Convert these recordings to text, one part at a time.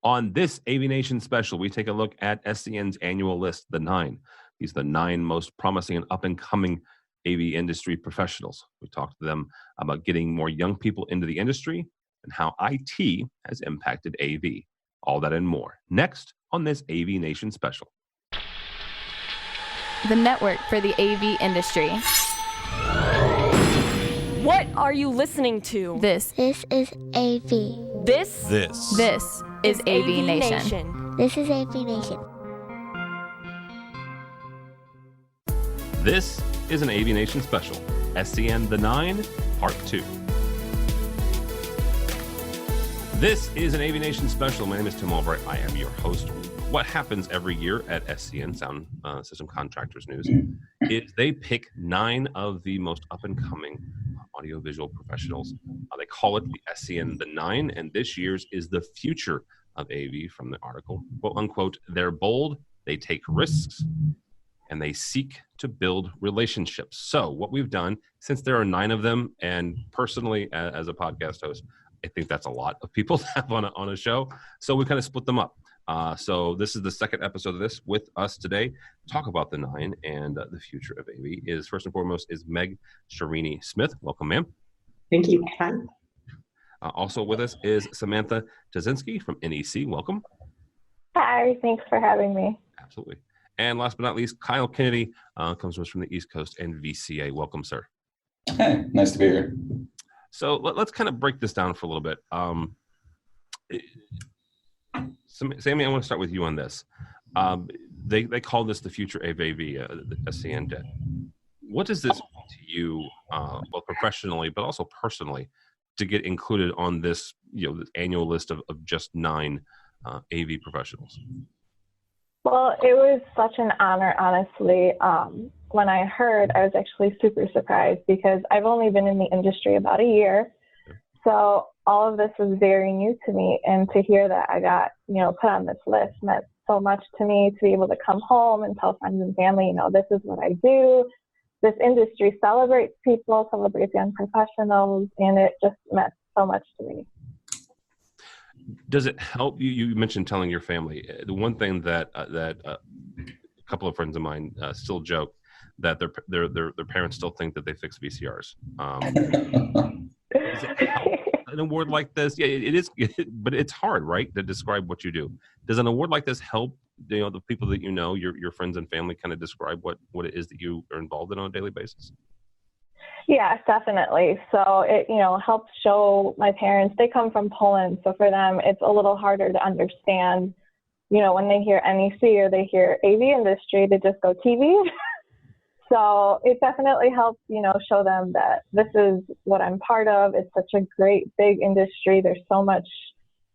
On this AVNation special, we take a look at SCN's annual list, the 9. These are the 9 most promising and up-and-coming AV industry professionals. We talk to them about getting more young people into the industry and how IT has impacted AV. All that and more. Next on this AVNation special. The network for the AV industry. What are you listening to? This is AV. This is AVNation. This is AVNation. This is an AVNation special. SCN the 9, Part 2. This is an AVNation special. My name is Tim Albright. I am your host. What happens every year at SCN, Sound System Contractors News, is they pick 9 of the most up-and-coming audiovisual professionals. They call it the SCN the 9, and this year's is the future of AV from the article. Quote, unquote, they're bold, they take risks, and they seek to build relationships. So what we've done, since there are 9 of them, and personally, as a podcast host, I think that's a lot of people to have on a show. So we kind of split them up. So this is the second episode of this. With us today, talk about the 9 and the future of AV is first and foremost is Meg Sharini Smith. Welcome, ma'am. Thank you. Hi. Also with us is Samantha Tazinski from NEC. Welcome. Hi, thanks for having me. Absolutely. And last but not least, Kyle Kennedy comes to us from the East Coast and VCA. Welcome, sir. Hey, nice to be here. So let's kind of break this down for a little bit. Sammy, I want to start with you on this. They call this the future of AV, the SCN did. What does this mean to you, both professionally but also personally, to get included on this, this annual list of just 9 AV professionals? Well, it was such an honor, honestly. When I heard, I was actually super surprised because I've only been in the industry about a year. So all of this was very new to me, and to hear that I got, put on this list meant so much to me, to be able to come home and tell friends and family, this is what I do. This industry celebrates people, celebrates young professionals, and it just meant so much to me. Does it help you? You mentioned telling your family. The one thing that a couple of friends of mine still joke that their parents still think that they fix VCRs. Does it help? An award like this, yeah, it is, but it's hard, right, to describe what you do. Does an award like this help, the people that your friends and family kind of describe what it is that you are involved in on a daily basis? Yeah, definitely. So it, helps show my parents. They come from Poland, so for them, it's a little harder to understand, when they hear NEC or they hear AV industry, they just go TV. So it definitely helps, show them that this is what I'm part of. It's such a great, big industry. There's so much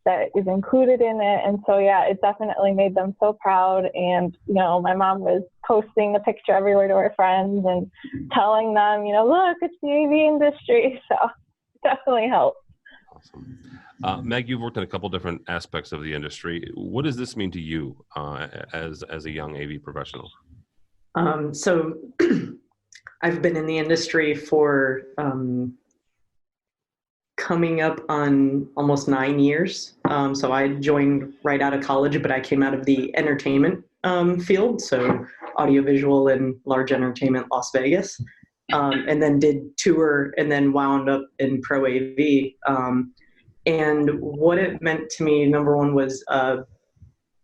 that is included in it. And so, yeah, it definitely made them so proud. And, my mom was posting the picture everywhere to her friends and telling them, look, it's the AV industry. So it definitely helps. Awesome. Meg, you've worked in a couple different aspects of the industry. What does this mean to you as a young AV professional? So I've been in the industry for coming up on almost 9 years. So I joined right out of college, but I came out of the entertainment field, so audiovisual and large entertainment, Las Vegas, and then did tour and then wound up in Pro AV. And what it meant to me, number one, was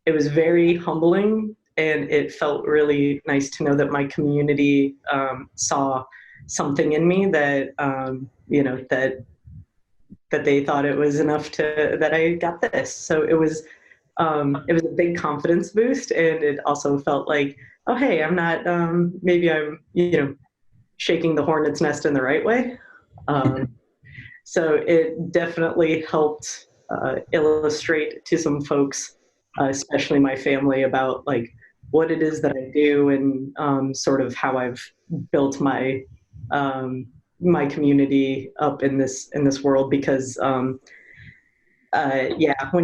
it was very humbling. And it felt really nice to know that my community saw something in me that, that they thought it was enough that I got this. So it was a big confidence boost. And it also felt like, oh, hey, I'm not, maybe I'm, shaking the hornet's nest in the right way. So it definitely helped illustrate to some folks, especially my family, about like what it is that I do and sort of how I've built my my community up in this world. Because when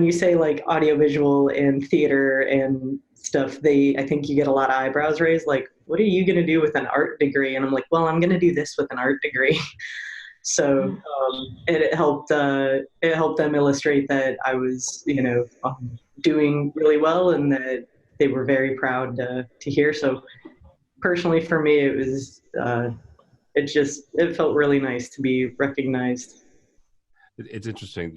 you say like audiovisual and theater and stuff, I think you get a lot of eyebrows raised, like, what are you going to do with an art degree? And I'm like, well, I'm going to do this with an art degree. So it helped them illustrate that I was, doing really well, and that they were very proud to hear. So personally, for me, it was it felt really nice to be recognized. It's interesting.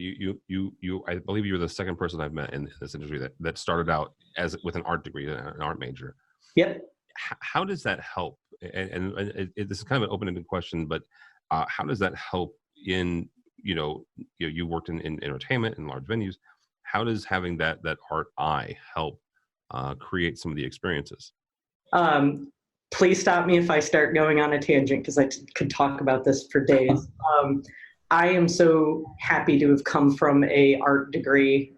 I believe you were the second person I've met in this industry that started out as with an art degree, an art major. Yep. How does that help? And this is kind of an open-ended question, but how does that help in, you worked in entertainment and large venues. How does having that art eye help create some of the experiences? Please stop me if I start going on a tangent, because I could talk about this for days. I am so happy to have come from a art degree.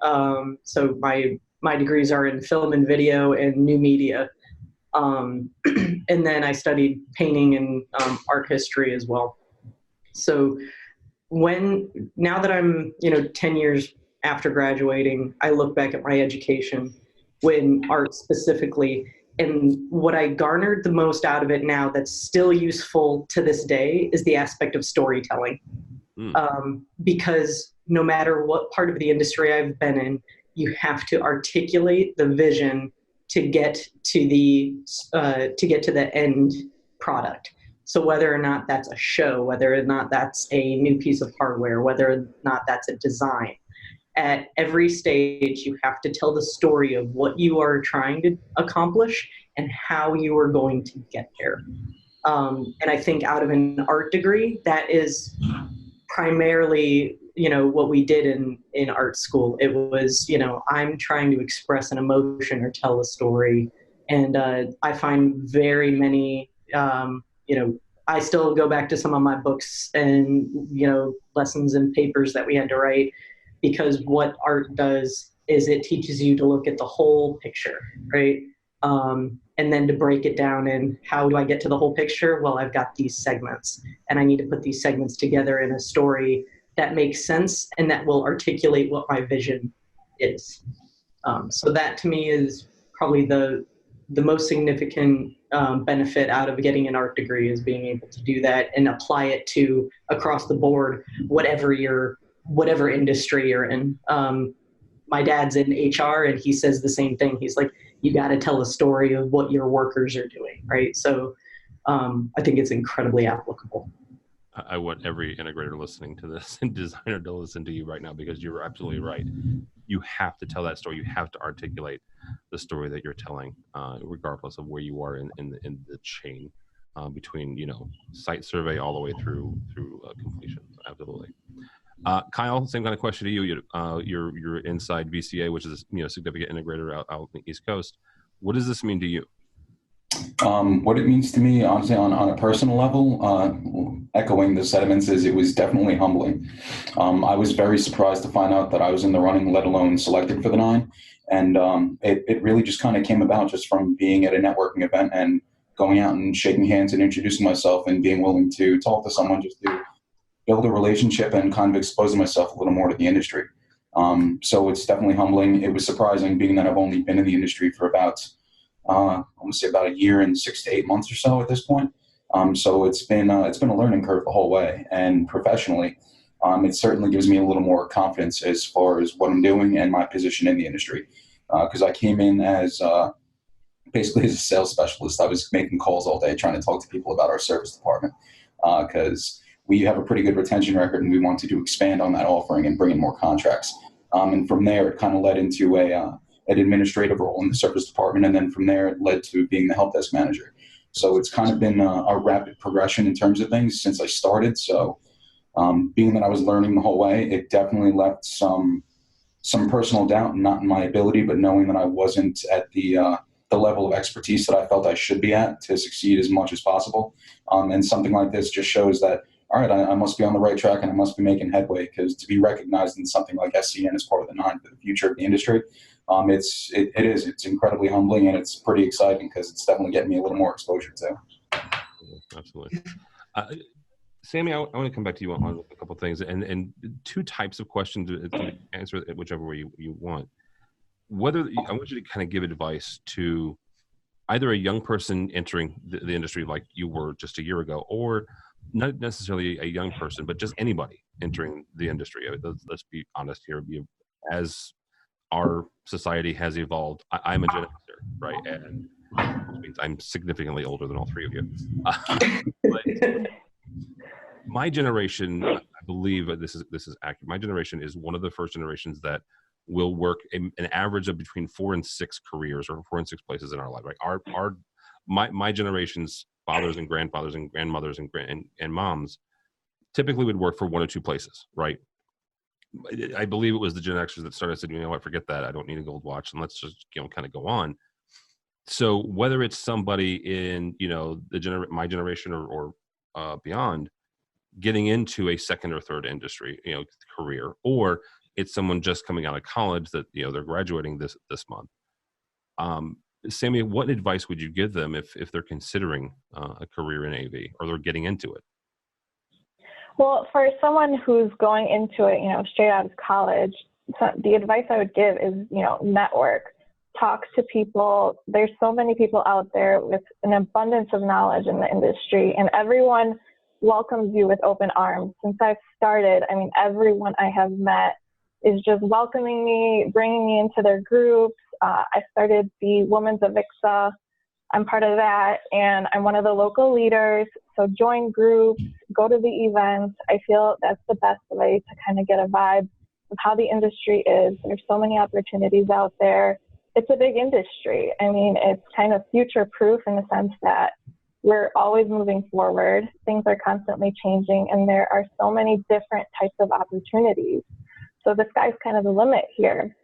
So my degrees are in film and video and new media. And then I studied painting and art history as well. So now that I'm 10 years after graduating, I look back at my education in art specifically, and what I garnered the most out of it now that's still useful to this day is the aspect of storytelling. Because no matter what part of the industry I've been in, you have to articulate the vision to get to the end product. So whether or not that's a show, whether or not that's a new piece of hardware, whether or not that's a design, at every stage you have to tell the story of what you are trying to accomplish and how you are going to get there. And I think out of an art degree, that is primarily what we did in art school. It was I'm trying to express an emotion or tell a story, and I find very many I still go back to some of my books and lessons and papers that we had to write, because what art does is it teaches you to look at the whole picture, right? And then to break it down in how do I get to the whole picture? Well, I've got these segments, and I need to put these segments together in a story that makes sense and that will articulate what my vision is. So that to me is probably the most significant benefit out of getting an art degree, is being able to do that and apply it to across the board, whatever industry you're in. My dad's in HR, and he says the same thing. He's like, you got to tell a story of what your workers are doing, right? So I think it's incredibly applicable. I want every integrator listening to this and designer to listen to you right now, because you're absolutely right. You have to tell that story. You have to articulate the story that you're telling, regardless of where you are in the chain between site survey all the way through completion. Absolutely. Kyle, same kind of question to you. You're inside VCA, which is a significant integrator out on the East Coast. What does this mean to you? What it means to me, honestly, on a personal level, echoing the sentiments, is it was definitely humbling. I was very surprised to find out that I was in the running, let alone selected for the 9. And it really just kind of came about just from being at a networking event and going out and shaking hands and introducing myself and being willing to talk to someone just to build a relationship and kind of exposing myself a little more to the industry. So it's definitely humbling. It was surprising, being that I've only been in the industry for about I'm going to say about a year and 6 to 8 months or so at this point. So it's been a learning curve the whole way, and professionally, it certainly gives me a little more confidence as far as what I'm doing and my position in the industry. Because I came in as basically as a sales specialist. I was making calls all day trying to talk to people about our service department, because we have a pretty good retention record, and we wanted to expand on that offering and bring in more contracts. And from there, it kind of led into an administrative role in the service department, and then from there it led to being the help desk manager. So it's kind of been a rapid progression in terms of things since I started. So being that I was learning the whole way, it definitely left some personal doubt, not in my ability, but knowing that I wasn't at the level of expertise that I felt I should be at to succeed as much as possible. And something like this just shows that, all right, I must be on the right track, and I must be making headway, because to be recognized in something like SCN as part of the 9 for the future of the industry, it's incredibly humbling, and it's pretty exciting, because it's definitely getting me a little more exposure too. Absolutely. Sammy, I want to come back to you on a couple of things, and 2 types of questions to answer it whichever way you want. I want you to kind of give advice to either a young person entering the industry like you were just a year ago, or not necessarily a young person, but just anybody entering the industry. Let's be honest here. As our society has evolved, I'm a Gen Xer, right? And which means I'm significantly older than all three of you. But my generation, I believe this is accurate. My generation is one of the first generations that will work an average of between 4 and 6 careers, or 4 and 6 places in our life. Right? My generation's fathers and grandfathers and grandmothers and moms typically would work for 1 or 2 places, right? I believe it was the Gen Xers that started saying, you know what, forget that. I don't need a gold watch, and let's just kind of go on. So whether it's somebody in my generation or beyond, getting into a second or third industry, career, or it's someone just coming out of college that they're graduating this month. Sammy, what advice would you give them if they're considering a career in AV, or they're getting into it? Well, for someone who's going into it, straight out of college, the advice I would give is, network, talk to people. There's so many people out there with an abundance of knowledge in the industry, and everyone welcomes you with open arms. Since I've started, everyone I have met is just welcoming me, bringing me into their groups. I started the Women's AVIXA. I'm part of that, and I'm one of the local leaders. So join groups, go to the events. I feel that's the best way to kind of get a vibe of how the industry is. There's so many opportunities out there. It's a big industry. It's kind of future-proof in the sense that we're always moving forward. Things are constantly changing, and there are so many different types of opportunities. So the sky's kind of the limit here.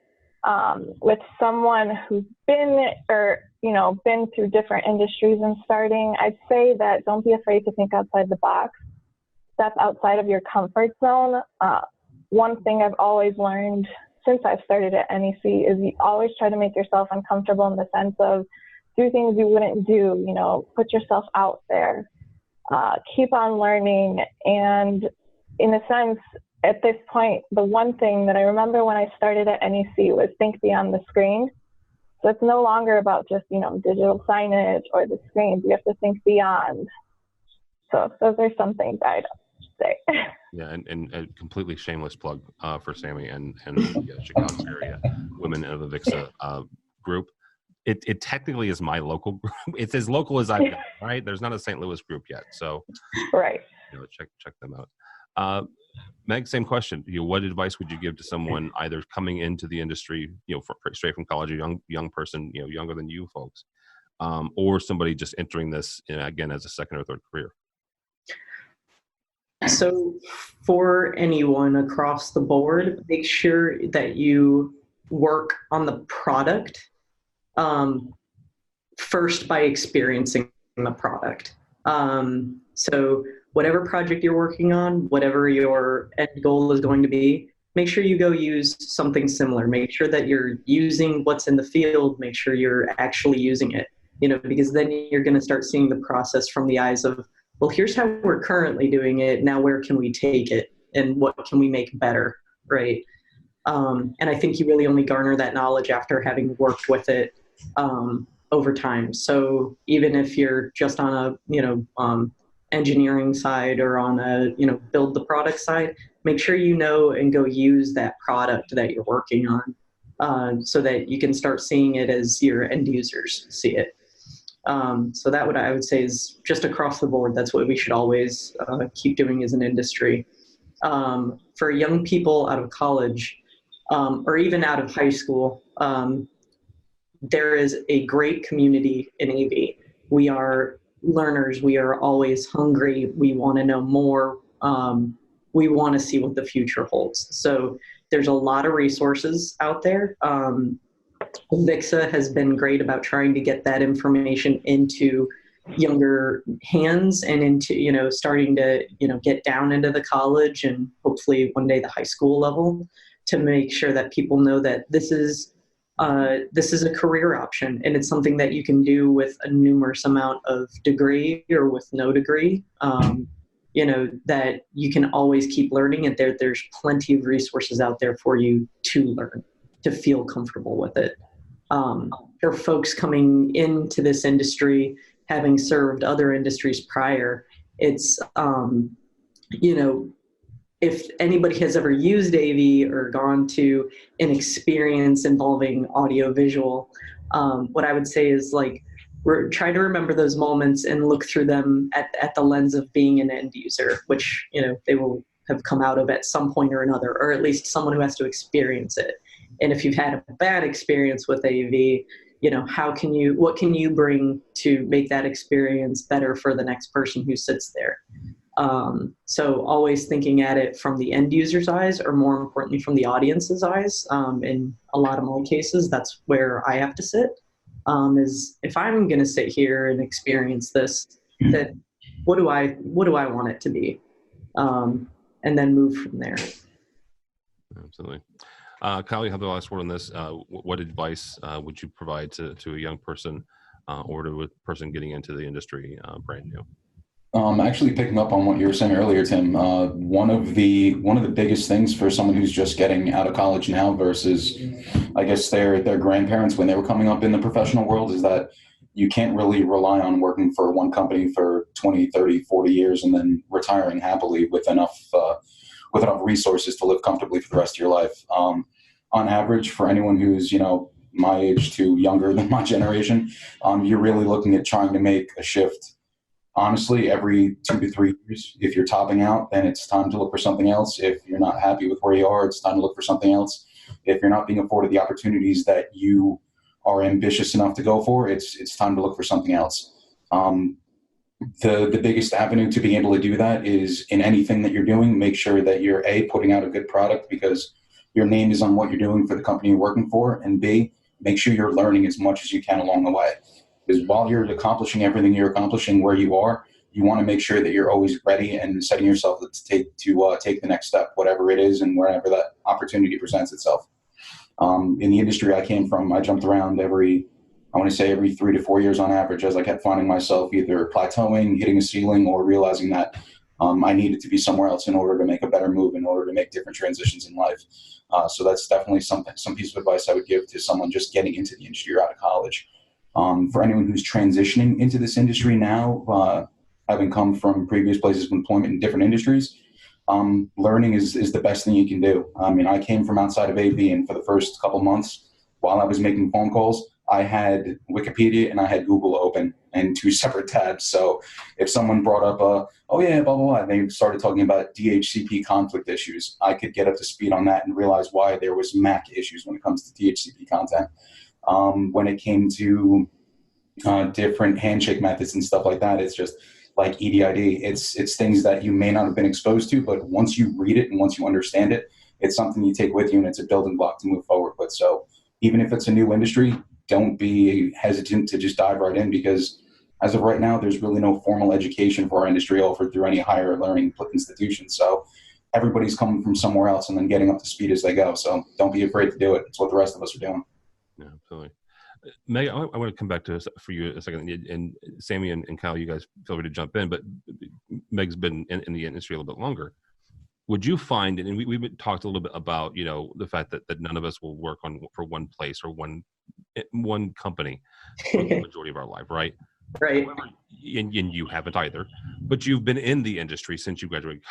With someone who's been through different industries and starting, I'd say that don't be afraid to think outside the box. Step outside of your comfort zone. One thing I've always learned since I've started at NEC is you always try to make yourself uncomfortable in the sense of do things you wouldn't do, put yourself out there, keep on learning. And in a sense, at this point, the one thing that I remember when I started at NEC was think beyond the screen. So it's no longer about just, digital signage or the screens. You have to think beyond. So those are some things I'd say. Yeah, and a completely shameless plug for Sammy and the Chicago area Women of AVIXA group. It technically is my local group. It's as local as I've got, right? There's not a St. Louis group yet. So right. Check them out. Meg, same question. What advice would you give to someone either coming into the industry, straight from college, a young person, younger than you folks, or somebody just entering this again as a second or third career? So for anyone across the board, make sure that you work on the product first by experiencing the product. So whatever project you're working on, whatever your end goal is going to be, make sure you go use something similar. Make sure that you're using what's in the field. Make sure you're actually using it, because then you're going to start seeing the process from the eyes of, well, here's how we're currently doing it. Now, where can we take it and what can we make better, right? And I think you really only garner that knowledge after having worked with it over time. So even if you're just on a, engineering side or on a, build the product side, make sure you know and go use that product that you're working on so that you can start seeing it as your end users see it. So that what I would say is just across the board, that's what we should always keep doing as an industry. For young people out of college or even out of high school, there is a great community in AV. We are learners. We are always hungry. We want to know more. We want to see what the future holds. So there's a lot of resources out there. AVIXA has been great about trying to get that information into younger hands and into, starting to, get down into the college and hopefully one day the high school level to make sure that people know that this is a career option and it's something that you can do with a numerous amount of degree or with no degree, that you can always keep learning and there's plenty of resources out there for you to learn, to feel comfortable with it. For folks coming into this industry, having served other industries prior, it's, you know, if anybody has ever used AV or gone to an experience involving audio visual, what I would say is like, we're trying to remember those moments and look through them at the lens of being an end user, which, you know, they will have come out of at some point or another, or at least someone who has to experience it. And if you've had a bad experience with AV, you know, what can you bring to make that experience better for the next person who sits there? So always thinking at it from the end user's eyes, or more importantly, from the audience's eyes. In a lot of my cases, that's where I have to sit. Is if I'm going to sit here and experience this, that what do I want it to be, and then move from there. Absolutely. Kyle, you have the last word on this. What advice would you provide to a young person or to a person getting into the industry brand new? Actually picking up on what you were saying earlier, Tim, one of the biggest things for someone who's just getting out of college now versus, I guess, their grandparents when they were coming up in the professional world is that you can't really rely on working for one company for 20, 30, 40 years and then retiring happily with enough resources to live comfortably for the rest of your life. On average, for anyone who's, you know, my age to younger than my generation, you're really looking at trying to make a shift. Honestly, every 2 to 3 years. If you're topping out, then it's time to look for something else. If you're not happy with where you are, it's time to look for something else. If you're not being afforded the opportunities that you are ambitious enough to go for, it's time to look for something else. The biggest avenue to being able to do that is in anything that you're doing, make sure that you're A, putting out a good product because your name is on what you're doing for the company you're working for, and B, make sure you're learning as much as you can along the way. Because while you're accomplishing everything you're accomplishing where you are, you want to make sure that you're always ready and setting yourself to take the next step, whatever it is, and wherever that opportunity presents itself. In the industry I came from, I jumped around every 3 to 4 years on average, as I kept finding myself either plateauing, hitting a ceiling, or realizing that I needed to be somewhere else in order to make a better move, in order to make different transitions in life. So that's definitely some piece of advice I would give to someone just getting into the industry or out of college. For anyone who's transitioning into this industry now, having come from previous places of employment in different industries, learning is the best thing you can do. I mean, I came from outside of AV, and for the first couple months, while I was making phone calls, I had Wikipedia and I had Google open in 2 separate tabs. So if someone brought up, oh yeah, blah, blah, blah, and they started talking about DHCP conflict issues, I could get up to speed on that and realize why there was MAC issues when it comes to DHCP content. When it came to different handshake methods and stuff like that, it's just like EDID. It's things that you may not have been exposed to, but once you read it and once you understand it, it's something you take with you and it's a building block to move forward with. So even if it's a new industry, don't be hesitant to just dive right in, because as of right now, there's really no formal education for our industry offered through any higher learning institution. So everybody's coming from somewhere else and then getting up to speed as they go. So don't be afraid to do it. It's what the rest of us are doing. Yeah, absolutely. Meg, I want to come back to for you a second, and Sammy and Kyle, you guys feel free to jump in, but Meg's been in the industry a little bit longer. Would you find, and we've talked a little bit about, you know, the fact that none of us will work for one place or one company for the majority of our life, right? Right. However, and you haven't either, but you've been in the industry since you graduated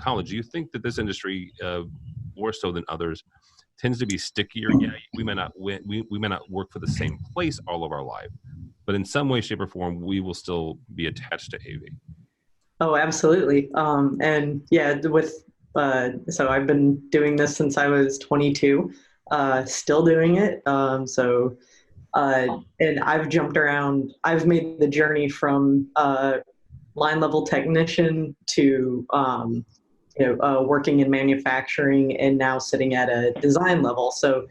college. Do you think that this industry, more so than others, tends to be stickier? Yeah, we may not work for the same place all of our life, but in some way, shape, or form, we will still be attached to AV. Oh, absolutely. And yeah, so I've been doing this since I was 22, still doing it. And I've jumped around. I've made the journey from line level technician to working in manufacturing, and now sitting at a design level. So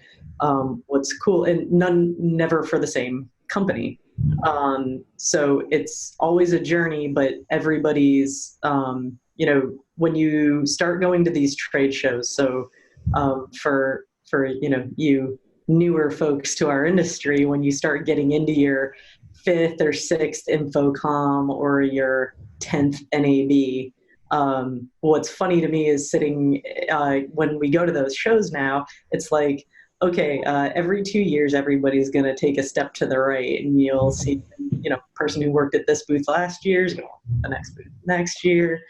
what's cool, and never for the same company. So it's always a journey, but everybody's, when you start going to these trade shows, so for you newer folks to our industry, when you start getting into your 5th or 6th Infocom or your 10th NAB, what's funny to me is sitting when we go to those shows now, it's like, okay, every 2 years, everybody's going to take a step to the right, and you'll see, person who worked at this booth last year is going to the next booth next year.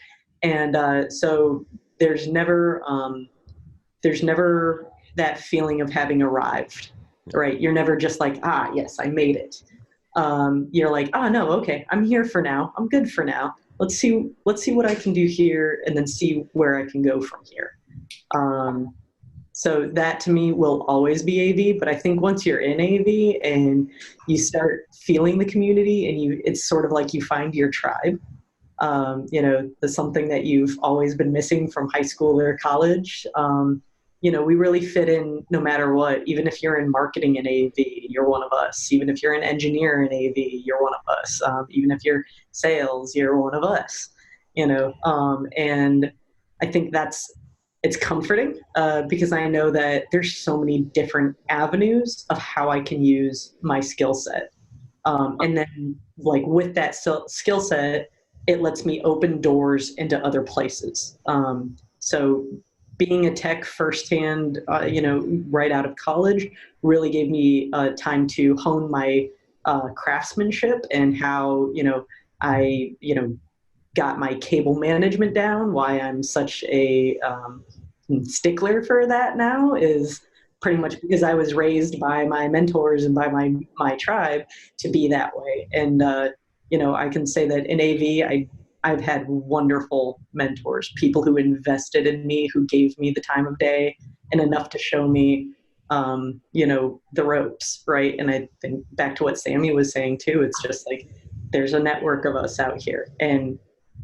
And so there's never that feeling of having arrived, right? You're never just like, yes, I made it. You're like, no, okay, I'm here for now. I'm good for now. Let's see what I can do here, and then see where I can go from here. So that to me will always be AV, but I think once you're in AV and you start feeling the community, and it's sort of like you find your tribe. There's something that you've always been missing from high school or college. We really fit in no matter what. Even if you're in marketing in AV, you're one of us. Even if you're an engineer in AV, you're one of us. Even if you're sales, you're one of us. And I think it's comforting because I know that there's so many different avenues of how I can use my skill set. And then like with that skill set, it lets me open doors into other places. So being a tech firsthand, right out of college really gave me time to hone my craftsmanship and how, I, got my cable management down. Why I'm such a stickler for that now is pretty much because I was raised by my mentors and by my tribe to be that way. And, I can say that in AV, I've had wonderful mentors, people who invested in me, who gave me the time of day and enough to show me, the ropes, right? And I think back to what Sammy was saying too, it's just like, there's a network of us out here and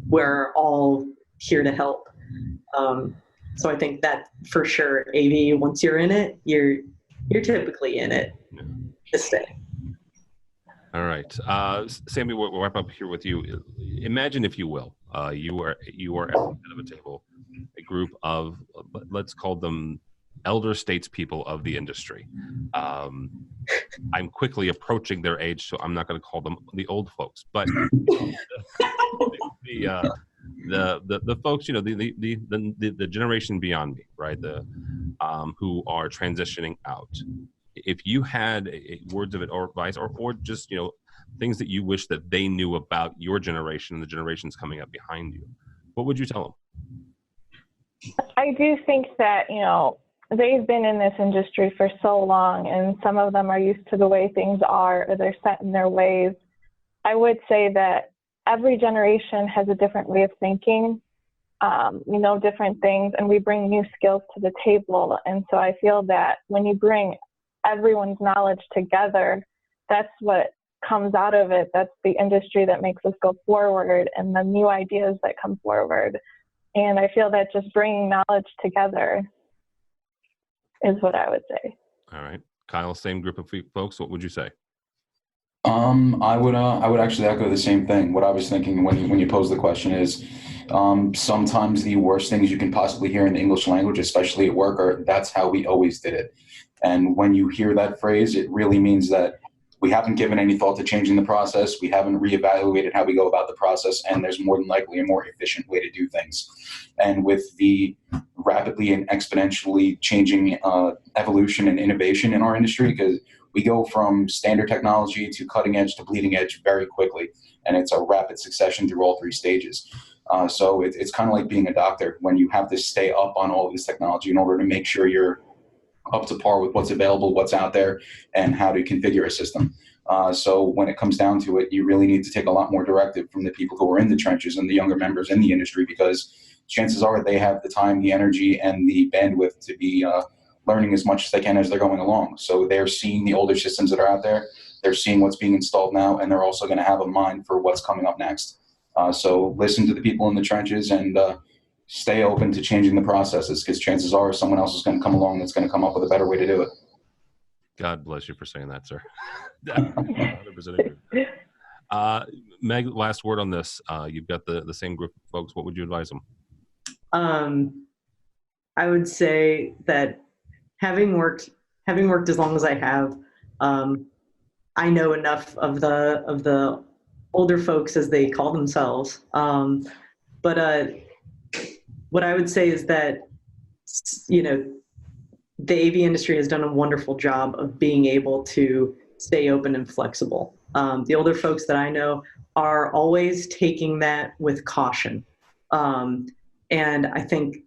we're all here to help. So I think that for sure, AV, once you're in it, you're typically in it to stay. All right, Sammy, we'll wrap up here with you. Imagine, if you will, you are at the head of a table, a group of, let's call them elder statespeople of the industry. I'm quickly approaching their age, so I'm not going to call them the old folks, but the folks, the generation beyond me, right? Who are transitioning out. If you had words of advice or just, things that you wish that they knew about your generation and the generations coming up behind you, what would you tell them? I do think that, they've been in this industry for so long, and some of them are used to the way things are, or they're set in their ways. I would say that every generation has a different way of thinking, different things, and we bring new skills to the table. And so I feel that when you bring everyone's knowledge together, that's what comes out of it. That's the industry that makes us go forward and the new ideas that come forward. And I feel that just bringing knowledge together is what I would say. All right, Kyle, same group of folks. What would you say? I would actually echo the same thing. What I was thinking when you posed the question is, sometimes the worst things you can possibly hear in the English language, especially at work, are "that's how we always did it." And when you hear that phrase, it really means that we haven't given any thought to changing the process. We haven't reevaluated how we go about the process, and there's more than likely a more efficient way to do things. And with the rapidly and exponentially changing evolution and innovation in our industry, because we go from standard technology to cutting edge to bleeding edge very quickly, and it's a rapid succession through all three stages. So it's kind of like being a doctor when you have to stay up on all of this technology in order to make sure you're up to par with what's available, what's out there, and how to configure a system. So when it comes down to it, you really need to take a lot more directive from the people who are in the trenches and the younger members in the industry, because chances are they have the time, the energy, and the bandwidth to be learning as much as they can as they're going along. So they're seeing the older systems that are out there, they're seeing what's being installed now, and they're also going to have a mind for what's coming up next. So listen to the people in the trenches and stay open to changing the processes, because chances are someone else is going to come along that's going to come up with a better way to do it. God bless you for saying that, sir. 100% agree. Meg, last word on this. You've got the same group of folks. What would you advise them? I would say that having worked as long as I have, I know enough of the older folks, as they call themselves. But what I would say is that, the AV industry has done a wonderful job of being able to stay open and flexible. The older folks that I know are always taking that with caution. And I think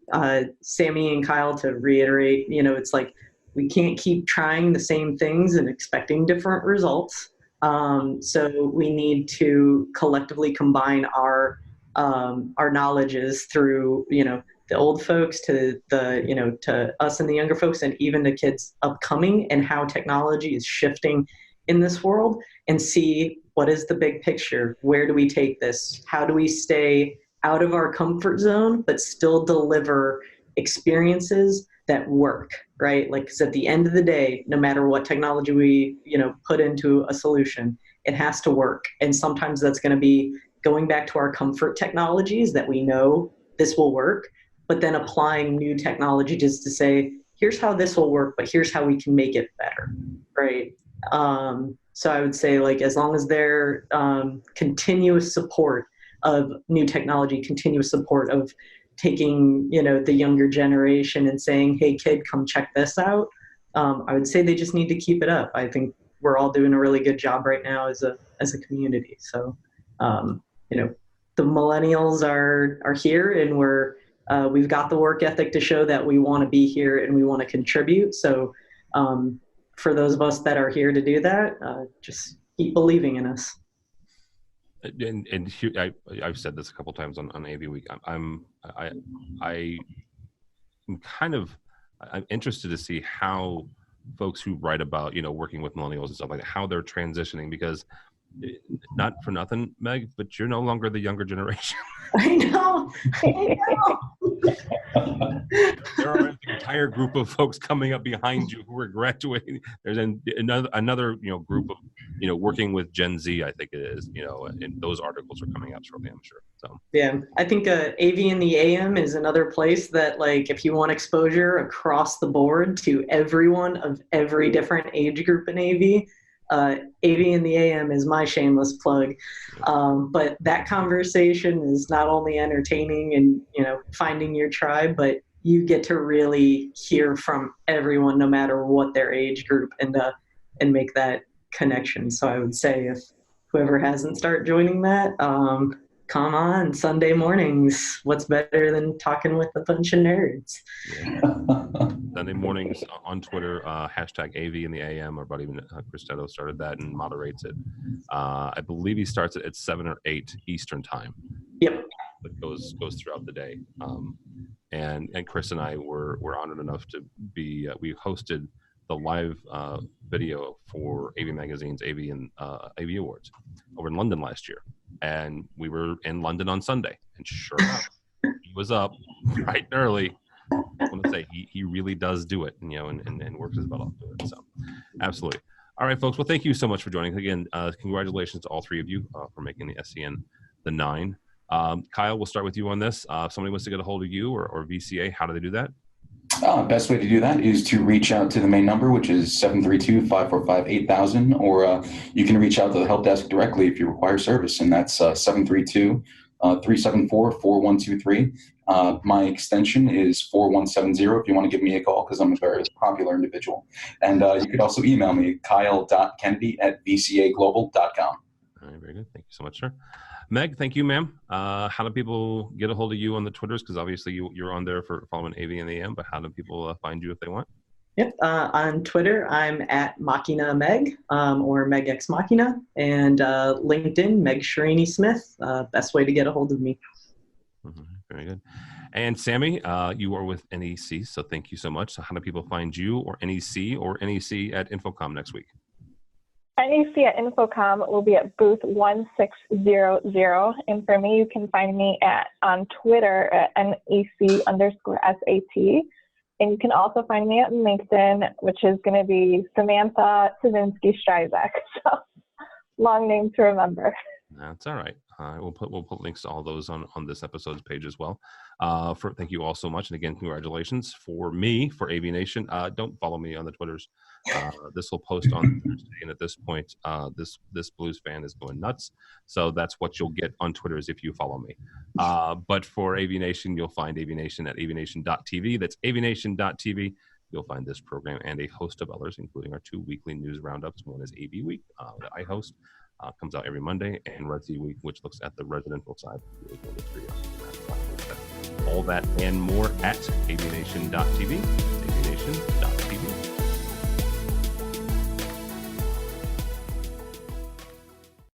Sammy and Kyle, to reiterate, it's like we can't keep trying the same things and expecting different results. So we need to collectively combine our knowledges through, the old folks to to us and the younger folks, and even the kids upcoming, and how technology is shifting in this world, and see what is the big picture. Where do we take this? How do we stay out of our comfort zone, but still deliver experiences that work, right? Like, because at the end of the day, no matter what technology we, put into a solution, it has to work. And sometimes that's going to be going back to our comfort technologies that we know this will work, but then applying new technology just to say, here's how this will work, but here's how we can make it better, right? So I would say, like, as long as there continuous support of new technology, continuous support of taking, the younger generation and saying, hey, kid, come check this out. I would say they just need to keep it up. I think we're all doing a really good job right now as a community. So, the millennials are here, and we've got the work ethic to show that we want to be here and we want to contribute. So, for those of us that are here to do that, just keep believing in us. And I've said this a couple times on AV Week. I'm interested to see how folks who write about working with millennials and stuff like that, how they're transitioning, because not for nothing, Meg, but you're no longer the younger generation. I know. There are an entire group of folks coming up behind you who are graduating. There's another group of working with Gen Z, I think it is, and those articles are coming out shortly, I'm sure. So yeah, I think AV in the AM is another place that, like, if you want exposure across the board to everyone of every different age group in AV, AV in the AM is my shameless plug. But that conversation is not only entertaining and, finding your tribe, but you get to really hear from everyone, no matter what their age group, and make that connection. So I would say, if whoever hasn't started joining that, come on Sunday mornings. What's better than talking with a bunch of nerds? Yeah. Sunday mornings on Twitter, hashtag AV in the AM. Our buddy Cristiano started that and moderates it. I believe he starts it at 7 or 8 Eastern time. Yep. It goes throughout the day. And Chris and I were honored enough to be. We hosted the live video for AV Magazine's AV Awards over in London last year, and we were in London on Sunday. And sure enough, he was up bright and early. I want to say he really does do it, and works his butt off to it. So, absolutely. All right, folks. Well, thank you so much for joining. Again, congratulations to all three of you for making the SCN the 9. Kyle, we'll start with you on this. If somebody wants to get a hold of you or VCA, how do they do that? Best way to do that is to reach out to the main number, which is 732-545-8000, or you can reach out to the help desk directly if you require service, and that's 732-374-4123. My extension is 4170 if you want to give me a call, because I'm a very popular individual. And you could also email me, kyle.kennedy@vcaglobal.com. All right, very good. Thank you so much, sir. Meg, thank you, ma'am. How do people get a hold of you on the Twitters? Because obviously you're on there for following AV in the AM, but how do people find you if they want? Yep. On Twitter, I'm at Machina Meg, or Meg X Machina, and LinkedIn, Meg Shireen Smith. Best way to get a hold of me. Mm-hmm. Very good. And Sammy, you are with NEC, so thank you so much. So how do people find you or NEC at Infocom next week? NEC at Infocom will be at booth 1600. And for me, you can find me on Twitter at NEC_SAT. And you can also find me at LinkedIn, which is going to be Samantha Sazinski-Strizak. So long name to remember. That's all right. We'll put links to all those on this episode's page as well. Thank you all so much, and again, congratulations for AVNation. Don't follow me on the Twitters. This will post on Thursday, and at this point, this Blues fan is going nuts. So that's what you'll get on Twitter is if you follow me. But for AVNation, you'll find AVNation at avnation.tv. That's avnation.tv. you'll find this program and a host of others, including our 2 weekly news roundups. One is AV Week that I host, comes out every Monday, and Resi Week, which looks at the residential side of the AV industry. All that and more at avnation.tv, avnation.tv.